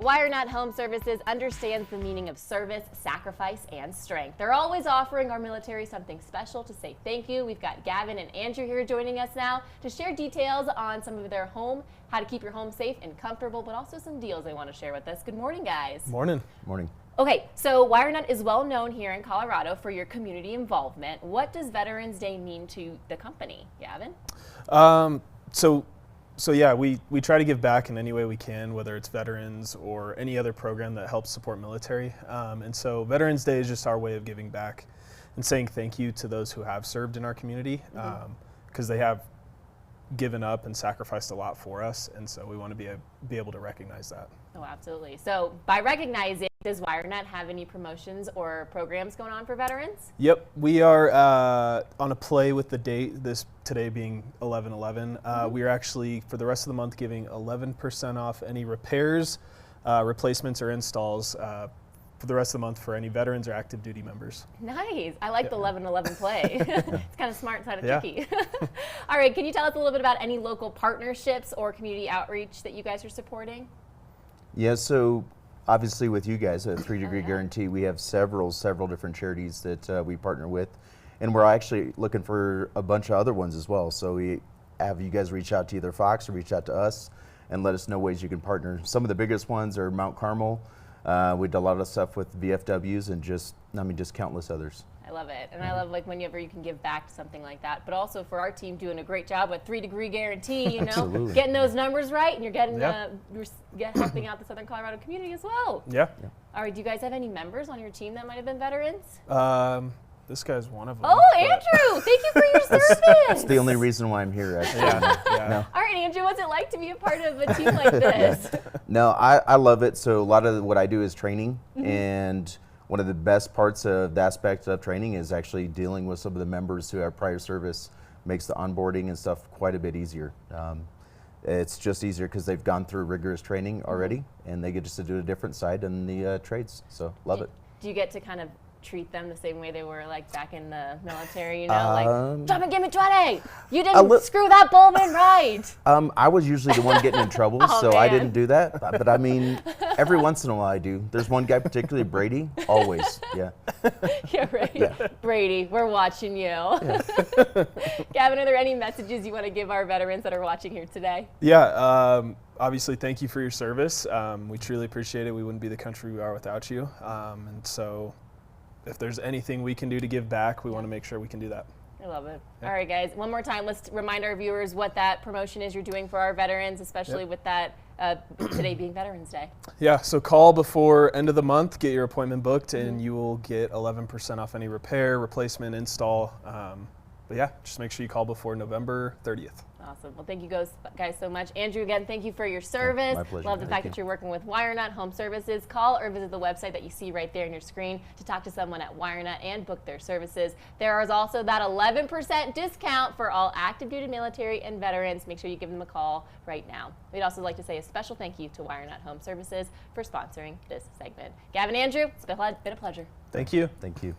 WireNut Home Services understands the meaning of service, sacrifice, and strength. They're always offering our military something special to say thank you. We've got Gavin and Andrew here joining us now to share details on some of their home, how to keep your home safe and comfortable, but also some deals they want to share with us. Good morning, guys. Morning. Morning. Okay, so WireNut is well known here in Colorado for your community involvement. What does Veterans Day mean to the company, Gavin? So yeah, we try to give back in any way we can, whether it's veterans or any other program that helps support military. And so Veterans Day is just our way of giving back and saying thank you to those who have served in our community, because they have given up and sacrificed a lot for us, and so we want to be able to recognize that. Oh, absolutely. So by recognizing, does WireNut have any promotions or programs going on for veterans? Yep, we are on a play with the date, today being 11/11. We are actually, for the rest of the month, giving 11% off any repairs, replacements, or installs for the rest of the month for any veterans or active duty members. Nice. I like the 11/11 play. It's kind of smart, kind of tricky. All right, can you tell us a little bit about any local partnerships or community outreach that you guys are supporting? Yeah, so obviously with you guys at 3 Degree Guarantee, we have several different charities that we partner with, and we're actually looking for a bunch of other ones as well. So we have you guys reach out to either Fox or reach out to us and let us know ways you can partner. Some of the biggest ones are Mount Carmel. We did a lot of stuff with VFWs and just countless others. I love it. And I love whenever you can give back to something like that. But also for our team doing a great job with 3 Degree Guarantee, you know, getting those numbers right, and you're getting helping out the Southern Colorado community as well. Yeah. All right, do you guys have any members on your team that might have been veterans? This guy's one of them. Oh, Andrew, thank you for your service. That's the only reason why I'm here, actually. Yeah. All right, Andrew, what's it like to be a part of a team like this? No, I love it. So a lot of what I do is training, and one of the best parts of the aspect of training is actually dealing with some of the members who have prior service. Makes the onboarding and stuff quite a bit easier. It's just easier because they've gone through rigorous training already, and they get just to do a different side in the trades. So love it. Do you get to kind of treat them the same way they were like back in the military, you know, like, drop and give me 20. You didn't screw that bulb in right. I was usually the one getting in trouble, so I didn't do that. But I mean, every once in a while I do. There's one guy particularly, Brady, always, yeah. Yeah, right. Yeah. Brady, we're watching you. Yeah. Gavin, are there any messages you want to give our veterans that are watching here today? Yeah, obviously thank you for your service. We truly appreciate it. We wouldn't be the country we are without you. And so if there's anything we can do to give back, we want to make sure we can do that. I love it. All right, guys, one more time, let's remind our viewers what that promotion is you're doing for our veterans, especially with that today being Veterans Day. Yeah, so call before end of the month, get your appointment booked, and you will get 11% off any repair, replacement, install. But yeah, just make sure you call before November 30th. Awesome. Well, thank you guys so much. Andrew, again, thank you for your service. My pleasure. Love the fact that you're working with WireNut Home Services. Call or visit the website that you see right there on your screen to talk to someone at WireNut and book their services. There is also that 11% discount for all active duty military and veterans. Make sure you give them a call right now. We'd also like to say a special thank you to WireNut Home Services for sponsoring this segment. Gavin, Andrew, it's been a pleasure. Thank you. Thank you.